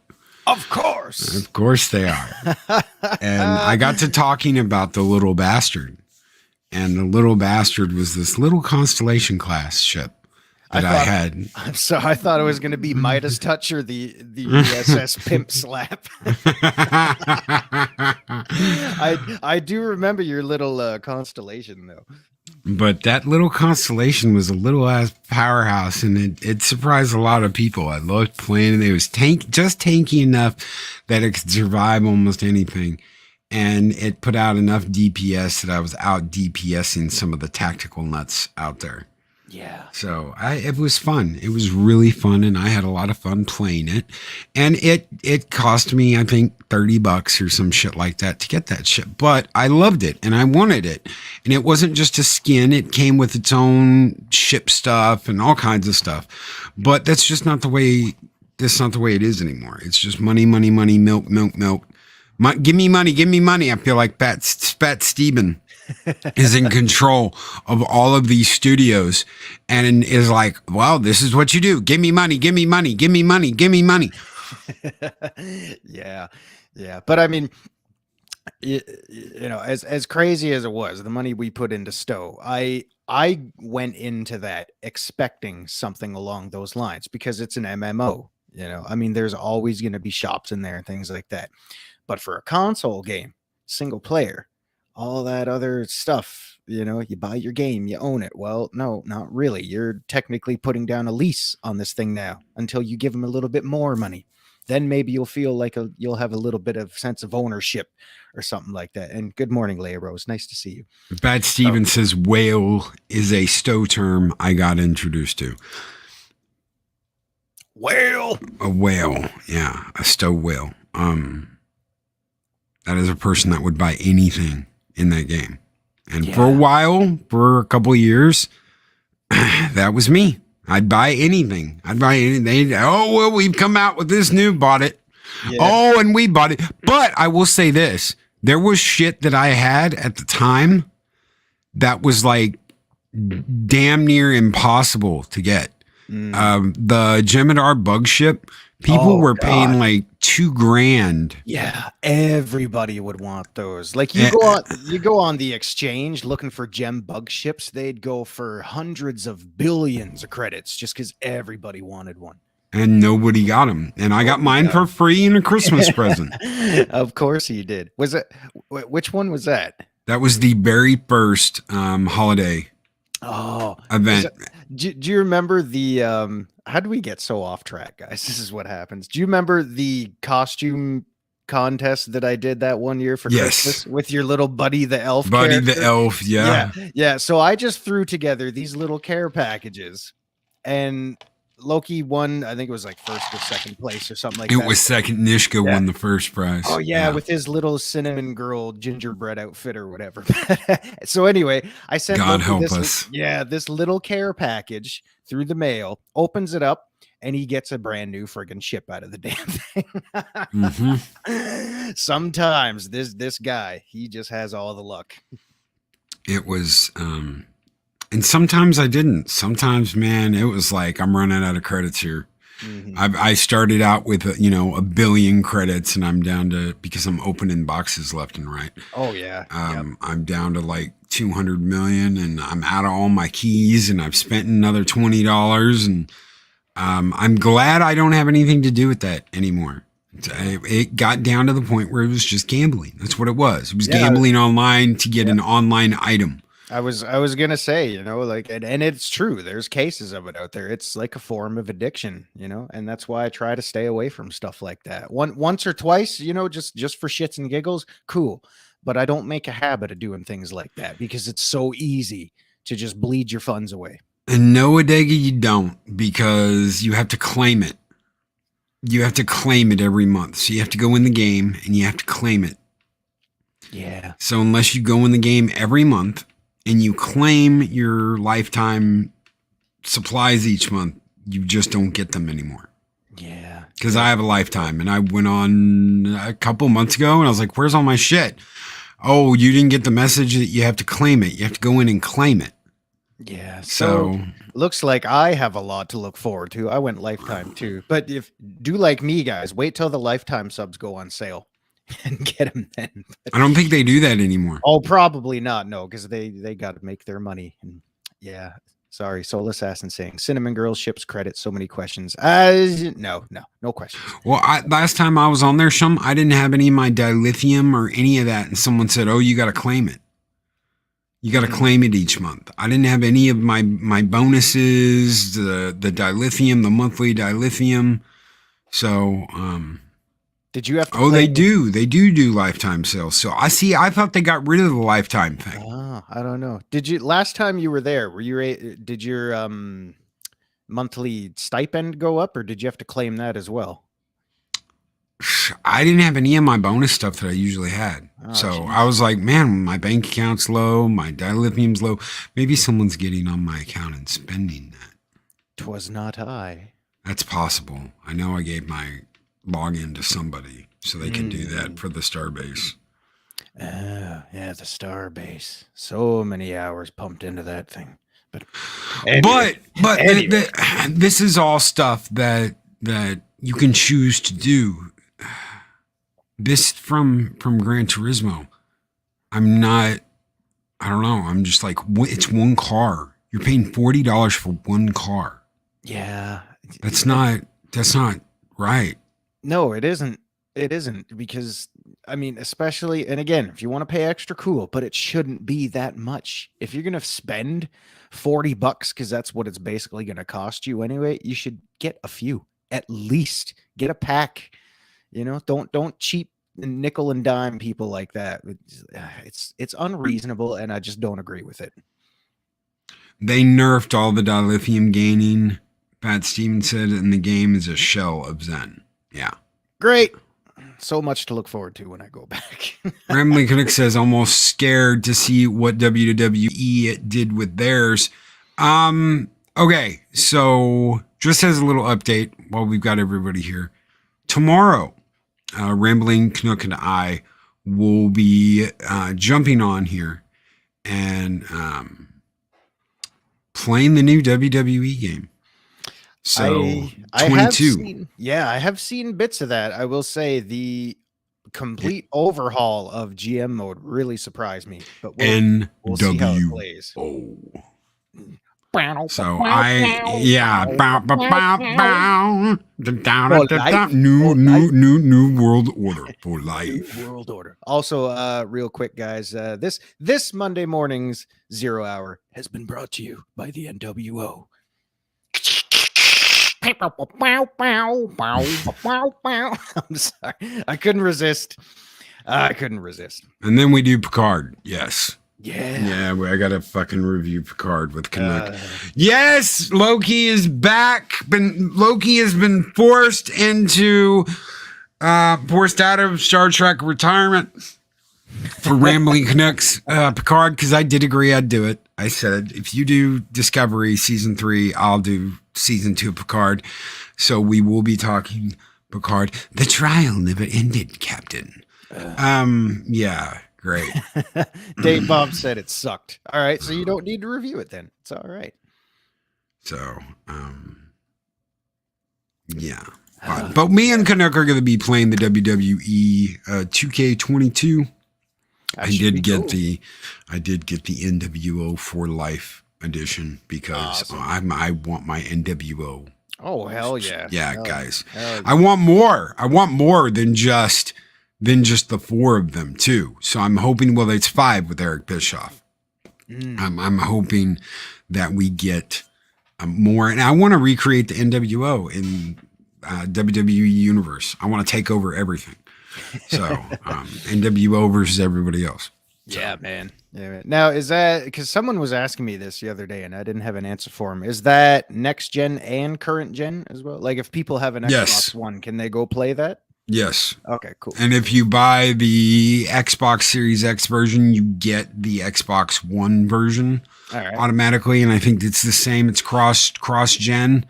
Of course They are. And I got to talking about the little bastard, and the little bastard was this little Constellation class ship that I had. I'm sorry, I thought it was going to be Midas Touch or the USS Pimp Slap. I do remember your little Constellation though. But that little Constellation was a little ass powerhouse, and it surprised a lot of people. I loved playing it. It was just tanky enough that it could survive almost anything. And it put out enough DPS that I was out DPSing some of the tactical nuts out there. Yeah. So it was fun. It was really fun, and I had a lot of fun playing it. And it cost me, I think, $30 or some shit like that to get that shit. But I loved it, and I wanted it. And it wasn't just a skin; it came with its own ship stuff and all kinds of stuff. But that's just not the way. That's not the way it is anymore. It's just money, money, money, milk, milk, milk. Give me money, give me money. I feel like Pat Steven is in control of all of these studios and is like, well, this is what you do. Give me money, give me money, give me money, give me money. Yeah. Yeah. But I mean, as crazy as it was, the money we put into Stowe, I went into that expecting something along those lines because it's an MMO. I mean, there's always going to be shops in there and things like that. But for a console game, single player, all that other stuff, you buy your game, you own it. Well, no, not really. You're technically putting down a lease on this thing now until you give them a little bit more money. Then maybe you'll feel like you'll have a little bit of sense of ownership or something like that. And good morning, Leia Rose. Nice to see you. Pat Steven says whale is a Stowe term I got introduced to. Whale. A whale. Yeah. A Stowe whale. That is a person that would buy anything in that game. And for a while, for a couple of years, that was me. I'd buy anything. Oh, well, we've come out with this new, bought it. Yeah. Oh, and we bought it. But I will say this. There was shit that I had at the time that was like damn near impossible to get. The Jemadar bug ship, people were paying like $2,000. Yeah, everybody would want those. Like you go on the exchange looking for gem bug ships, they'd go for hundreds of billions of credits just because everybody wanted one. And nobody got them. And I got mine for free in a Christmas present. Of course you did. Which one was that? That was the very first holiday event. Do you remember the how do we get so off track, guys? This is what happens. Do you remember the costume contest that I did that one year for Christmas with your little Buddy the Elf? Buddy the Elf, yeah. So I just threw together these little care packages, and Loki won. I think it was like first or second place or something like that. It was second. Nishka won the first prize. Oh yeah, with his little cinnamon girl gingerbread outfit or whatever. So anyway, I sent God help us. Yeah, this little care package through the mail. Opens it up, and he gets a brand new friggin' ship out of the damn thing. Sometimes this guy, he just has all the luck. It was. And sometimes I didn't. Sometimes, man, it was like I'm running out of credits here. Mm-hmm. I started out with a billion credits, and I'm down to, because I'm opening boxes left and right. Oh yeah. I'm down to like 200 million, and I'm out of all my keys, and I've spent another $20, and I'm glad I don't have anything to do with that anymore. It got down to the point where it was just gambling. That's what it was. It was gambling online to get an online item. I was gonna say, like, and it's true. There's cases of it out there. It's like a form of addiction, and that's why I try to stay away from stuff like that. Once or twice, just for shits and giggles, cool. But I don't make a habit of doing things like that because it's so easy to just bleed your funds away. And no, Adega, you don't, because you have to claim it. You have to claim it every month. So you have to go in the game and you have to claim it. Yeah. So unless you go in the game every month and you claim your lifetime supplies each month, you just don't get them anymore. Yeah. Because I have a lifetime, and I went on a couple months ago and I was like, where's all my shit? Oh, you didn't get the message that you have to claim it. You have to go in and claim it. Yeah. So looks like I have a lot to look forward to. I went lifetime too. But if do like me, guys, wait till the lifetime subs go on sale and get them then. I don't think they do that anymore. Oh, probably not. No, because they got to make their money. And yeah. Sorry, Soul Assassin saying Cinnamon Girl ships credit. So many questions. No questions. Well, last time I was on there, I didn't have any of my dilithium or any of that, and someone said, "Oh, you got to claim it. You got to claim it each month." I didn't have any of my bonuses, the dilithium, the monthly dilithium. So Did you have to? Oh, they do. They do lifetime sales. So I see. I thought they got rid of the lifetime thing. Oh, I don't know. Did you last time you were there? Did your monthly stipend go up, or did you have to claim that as well? I didn't have any of my bonus stuff that I usually had. Oh, So geez. I was like, man, my bank account's low. My dilithium's low. Maybe someone's getting on my account and spending that. 'Twas not I. That's possible. I know I gave my login to somebody so they can do that for the Starbase. Yeah, the Starbase. So many hours pumped into that thing. But anyway, this is all stuff that you can choose to do. This from Gran Turismo. I don't know. I'm just like, it's one car. You're paying $40 for one car. Yeah. That's not right. No, it isn't. It isn't, because I mean, especially, and again, if you want to pay extra, cool, but it shouldn't be that much. If you're going to spend $40, because that's what it's basically going to cost you anyway, you should get a few, at least get a pack. You know, don't cheap nickel and dime people like that. It's unreasonable, and I just don't agree with it. They nerfed all the dilithium gaining, Pat Stevens said, and the game is a shell of Zen. Yeah. Great. So much to look forward to when I go back. Ramley Canuck says, almost scared to see what WWE did with theirs. Okay, so just as a little update while we've got everybody here. Tomorrow, Rambling Canuck and I will be jumping on here and playing the new WWE game. So I 22. I have seen bits of that. I will say the complete overhaul of GM mode really surprised me. But we'll see how it plays. So new world order for life. New world order. Also, real quick, guys, this Monday morning's 0 Hour has been brought to you by the NWO. I'm sorry. I couldn't resist. And then we do Picard. Yes. Yeah. I got to fucking review Picard with Canuck. Yes, Loki is back. Loki has been forced out of Star Trek retirement for Rambling Canucks Picard, because I did agree I'd do it. I said, if you do Discovery season 3, I'll do season 2 of Picard. So we will be talking Picard. The trial never ended, Captain. Yeah, great. Dave Bob said it sucked. All right, so you don't need to review it then. It's all right. So, yeah. But me and Canuck are going to be playing the WWE 2K22. I did get the NWO for Life edition because I want my NWO. Oh, hell yeah. Yeah, guys. Yeah. I want more. I want more than just the 4 of them too. So I'm hoping, well, it's 5 with Eric Bischoff. I'm hoping that we get more, and I want to recreate the NWO in WWE universe. I want to take over everything. So NWO versus everybody else. So. Yeah, man. Now, is that because someone was asking me this the other day and I didn't have an answer for him? Is that next gen and current gen as well? Like, if people have an Xbox One, can they go play that? Yes. Okay, cool. And if you buy the Xbox Series X version, you get the Xbox One version automatically. And I think it's the same. It's cross gen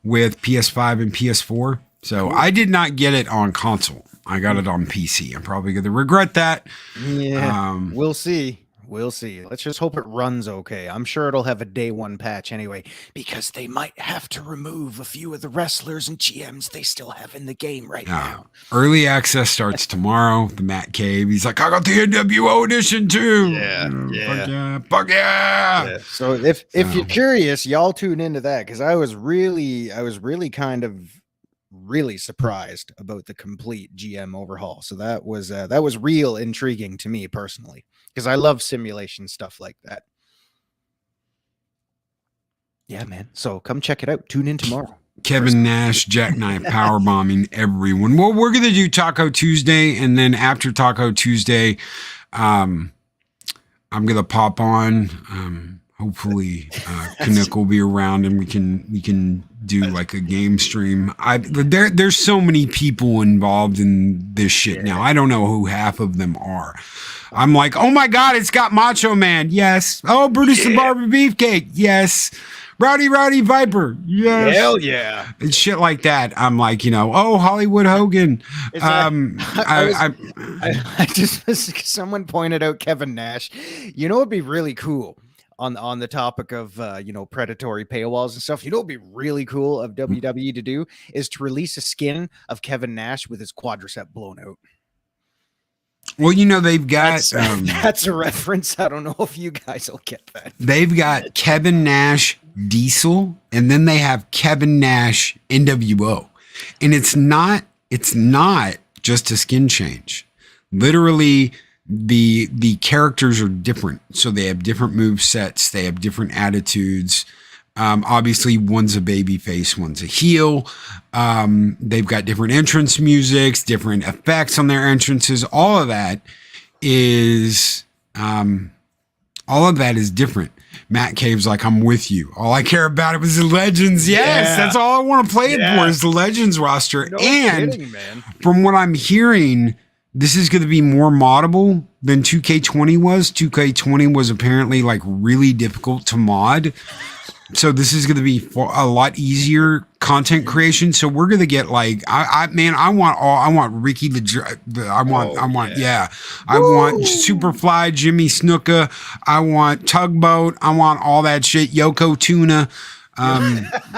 with PS5 and PS4. So cool. I did not get it on console. I got it on PC. I'm probably going to regret that. Yeah, we'll see. We'll see. Let's just hope it runs okay. I'm sure it'll have a day 1 patch anyway, because they might have to remove a few of the wrestlers and GMs they still have in the game right now. Early access starts tomorrow. The Matt Cave. He's like, I got the NWO edition too. Fuck yeah. So if you're curious, y'all tune into that, because I was really kind of surprised about the complete GM overhaul. So that was real intriguing to me personally, because I love simulation stuff like that. Yeah, man. So come check it out. Tune in tomorrow. Kevin Nash jackknife power bombing everyone. Well, we're gonna do Taco Tuesday, and then after Taco Tuesday, I'm gonna pop on. Hopefully, Canuck will be around, and we can do like a game stream. There's so many people involved in this shit now. I don't know who half of them are. I'm like, oh my god, it's got Macho Man. Yes. Oh, Brutus the Barber Beefcake. Yes. Rowdy Viper. Yes. Hell yeah. And shit like that. I'm like, oh, Hollywood Hogan. I just someone pointed out Kevin Nash. It'd be really cool on the topic of predatory paywalls and stuff. It'd be really cool of WWE to do is to release a skin of Kevin Nash with his quadricep blown out. Well, they've got that's a reference. I don't know if you guys will get that. They've got Kevin Nash Diesel, and then they have Kevin Nash NWO. And it's not just a skin change. Literally, the characters are different. So they have different move sets, they have different attitudes. Obviously, one's a baby face, one's a heel. They've got different entrance musics, different effects on their entrances. All of that is different. Matt Cave's like, I'm with you. All I care about it was the Legends. Yes, that's all I want to play it for is the Legends roster. Kidding, man. From what I'm hearing, this is going to be more moddable than 2K20 was. 2K20 was apparently like really difficult to mod. So this is going to be a lot easier content creation. So we're going to get like, I want Ricky I want Superfly, Jimmy Snuka. I want Tugboat. I want all that shit. Yoko Tuna. I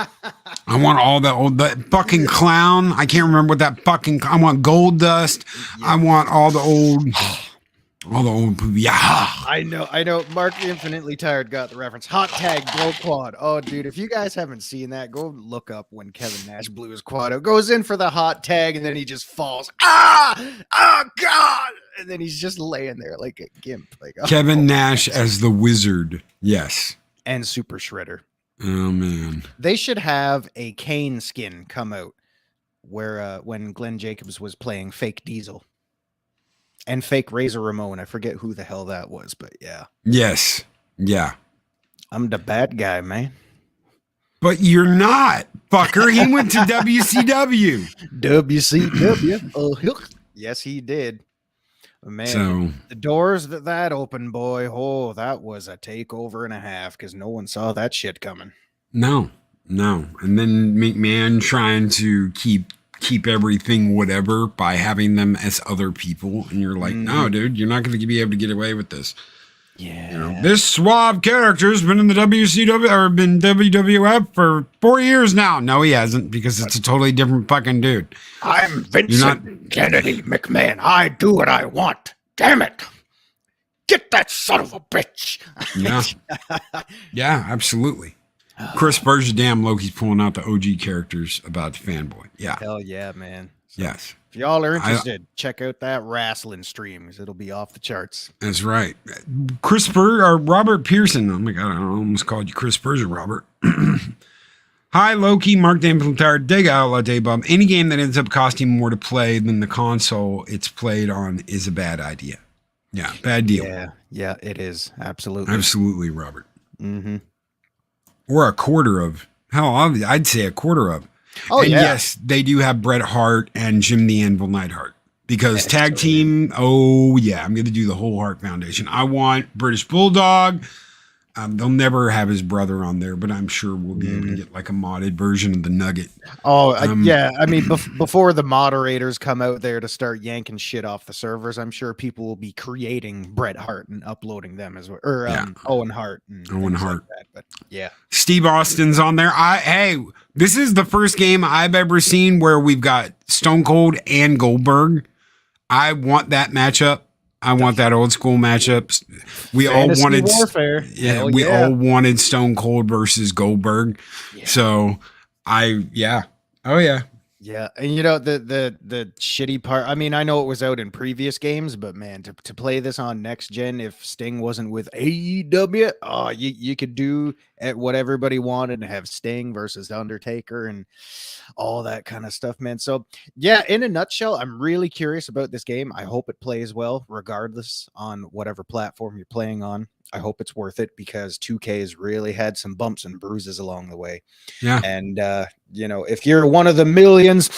want all the fucking clown. I can't remember what that I want Gold Dust. I want all the old. Yeah. I know. Mark the Infinitely Tired got the reference. Hot tag, blow quad. Oh, dude, if you guys haven't seen that, go look up when Kevin Nash blew his quad out. Goes in for the hot tag, and then he just falls. Oh, God! And then he's just laying there like a gimp. Like Kevin Nash as the Wizard. Yes. And Super Shredder. Oh, man. They should have a Kane skin come out where when Glenn Jacobs was playing fake Diesel. And fake Razor Ramon. I forget who the hell that was, but yeah. Yes. Yeah. I'm the bad guy, man. But you're not, fucker. He went to WCW. WCW. Oh, yes, he did. Man, so, the doors that opened, boy. Oh, that was a takeover and a half because no one saw that shit coming. No. And then McMahon trying to keep everything whatever by having them as other people, and you're like, no, dude, you're not going to be able to get away with this. Yeah, this suave character's been in the WCW or been WWF for 4 years now. No, he hasn't, because it's a totally different fucking dude. I'm Vincent Kennedy McMahon. I do what I want. Damn it! Get that son of a bitch. Yeah, absolutely. Chris Berger, damn, Loki's pulling out the OG characters about the fanboy. Yeah. Hell yeah, man. So yes. If y'all are interested, check out that wrestling stream because it'll be off the charts. That's right. Chris Berger or Robert Pearson. Oh my God, I almost called you Chris Berger, Robert. Hi, Loki, Mark Dan from Tired Dig Outlaw Day Bob. Any game that ends up costing more to play than the console it's played on is a bad idea. Yeah, bad deal. Yeah, it is. Absolutely. Absolutely, Robert. Mm-hmm. Or a quarter of. Hell, I'd say a quarter of. Oh, and yeah. yes, they do have Bret Hart and Jim the Anvil Neidhart. Because tag team, I'm going to do the whole Hart Foundation. I want British Bulldog. They'll never have his brother on there, but I'm sure we'll be able to get like a modded version of the Nugget. Yeah. I mean, before the moderators come out there to start yanking shit off the servers, I'm sure people will be creating Bret Hart and uploading them as well. Or Owen Hart. Owen Hart. Like that, but yeah. Steve Austin's on there. This is the first game I've ever seen where we've got Stone Cold and Goldberg. I want that matchup. I want that old school matchup. We Fantasy all wanted warfare. Yeah, we all wanted Stone Cold versus Goldberg. Yeah. So oh yeah. Yeah, and the shitty part. I mean, I know it was out in previous games, but man, to play this on next gen, if Sting wasn't with AEW, oh, you could do at what everybody wanted and have Sting versus Undertaker and all that kind of stuff, man. So yeah, in a nutshell, I'm really curious about this game. I hope it plays well, regardless on whatever platform you're playing on. I hope it's worth it because 2K has really had some bumps and bruises along the way. Yeah. And, if you're one of the millions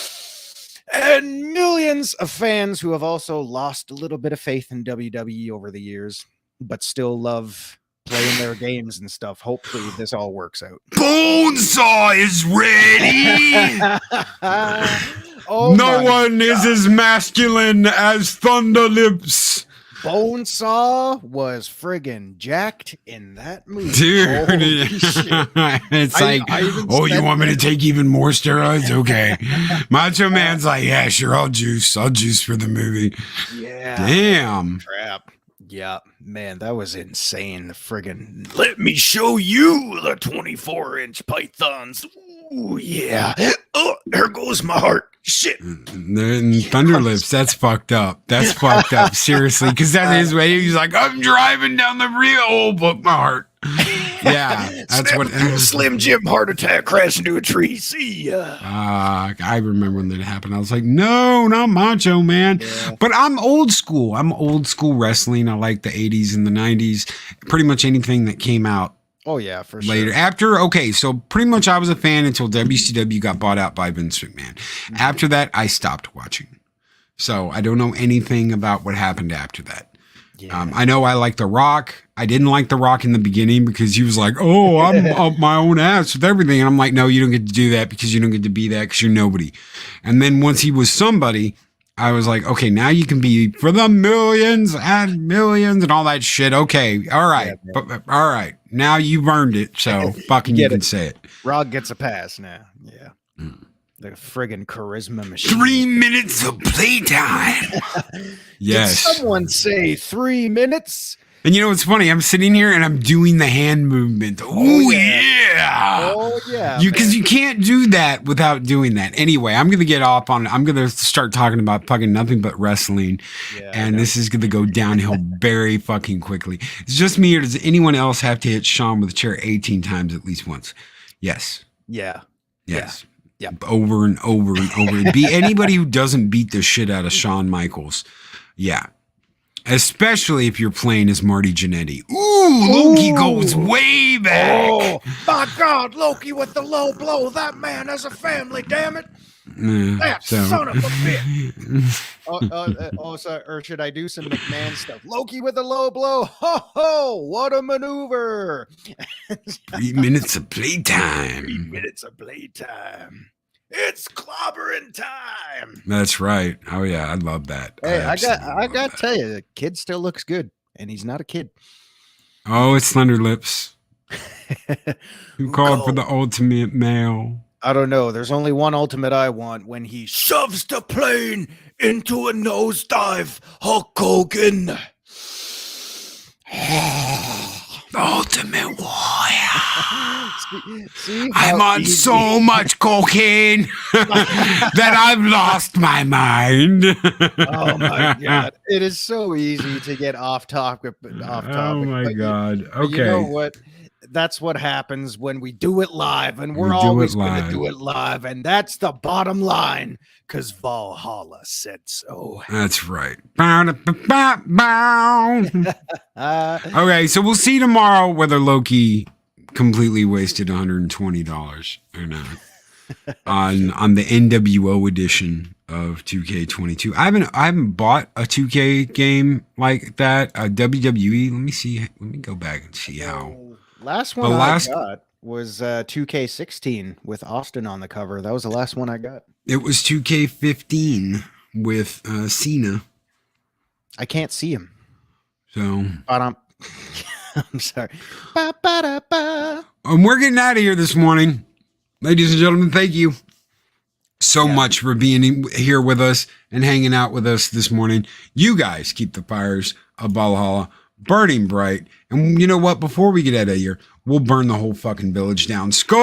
and millions of fans who have also lost a little bit of faith in WWE over the years, but still love playing their games and stuff, hopefully this all works out. Bonesaw is ready. No one is as masculine as Thunderlips. Bonesaw was friggin' jacked in that movie. Dude, it's you want me to take even more steroids? Okay. Macho Man's like, yeah, sure, I'll juice for the movie. Yeah. Damn. Crap. Yeah, man, that was insane. The friggin' let me show you the 24-inch pythons. Ooh, yeah. Oh, there goes my heart. Shit. Thunderlips, that's fucked up. That's fucked up. Seriously, because that's his way. He's like, I'm driving down the real, but my heart. Yeah, that's what. Slim Jim heart attack, crash into a tree. See ya. I remember when that happened. I was like, no, not Macho Man. Yeah. But I'm old school. I'm old school wrestling. I like the 80s and the 90s. Pretty much anything that came out. Oh, yeah, for later. Sure. So pretty much I was a fan until WCW got bought out by Vince McMahon. Mm-hmm. After that, I stopped watching. So I don't know anything about what happened after that. Yeah. I know I like The Rock. I didn't like The Rock in the beginning because he was like, oh, I'm up my own ass with everything. And I'm like, no, you don't get to do that because you don't get to be that because you're nobody. And then once he was somebody, I was like, okay, now you can be for the millions and millions and all that shit. Okay. All right. Yeah, all right. Now you've earned it. So fucking you can say it. Rock gets a pass now. Yeah. The friggin' charisma machine. 3 minutes of playtime. Yes. Did someone say 3 minutes? And you know what's funny? I'm sitting here and I'm doing the hand movement. Oh yeah. Oh yeah. Because you can't do that without doing that. Anyway, I'm gonna get off on it. I'm gonna start talking about fucking nothing but wrestling. Yeah, and this is gonna go downhill very fucking quickly. It's just me, or does anyone else have to hit Sean with a chair 18 times at least once? Yes. Yeah. Yes. Yeah. Over and over and over. Be anybody who doesn't beat the shit out of Shawn Michaels. Yeah. Especially if you're playing as Marty Jannetty. Ooh, Loki goes way back. Oh, my God, Loki with the low blow. That man has a family, damn it. Son of a bitch. Sorry, or should I do some McMahon stuff? Loki with a low blow. Ho, ho, what a maneuver. 3 minutes of playtime. 3 minutes of playtime. It's clobbering time. That's right. Oh yeah, I love that. Hey, I got to tell you, the kid still looks good, and he's not a kid. Oh, it's Thunderlips. Who called for the ultimate male? I don't know. There's only one ultimate I want: when he shoves the plane into a nosedive. Hulk Hogan. Ultimate Warrior. See I'm on so much cocaine that I've lost my mind. Oh my God. It is so easy to get off topic. Oh my God. Okay. You know what? That's what happens when we do it live, and we're always going to do it live. And that's the bottom line, because Valhalla said so. That's right. Okay, so we'll see tomorrow whether Loki completely wasted $120 or not on the NWO edition of 2K22. I haven't bought a 2K game like that. WWE. Let me see. Let me go back and see how. Last one I got was 2K16 with Austin on the cover. That was the last one I got. It was 2K15 with Cena. I can't see him. So I'm sorry. We're getting out of here this morning. Ladies and gentlemen, thank you so much for being here with us and hanging out with us this morning. You guys keep the fires of Valhalla burning bright. And you know what? Before we get out of here, we'll burn the whole fucking village down. Skull!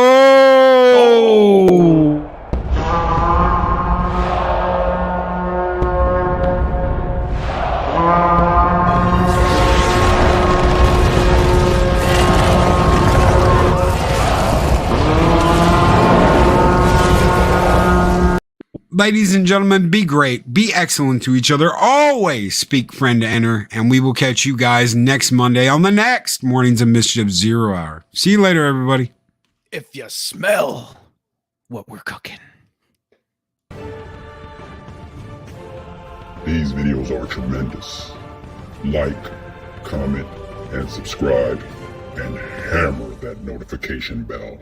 Ladies and gentlemen, be great, be excellent to each other, always speak friend to enter, and we will catch you guys next Monday on the next Mornings of Mischief 0 Hour. See you later, everybody. If you smell what we're cooking. These videos are tremendous. Like, comment, and subscribe, and hammer that notification bell.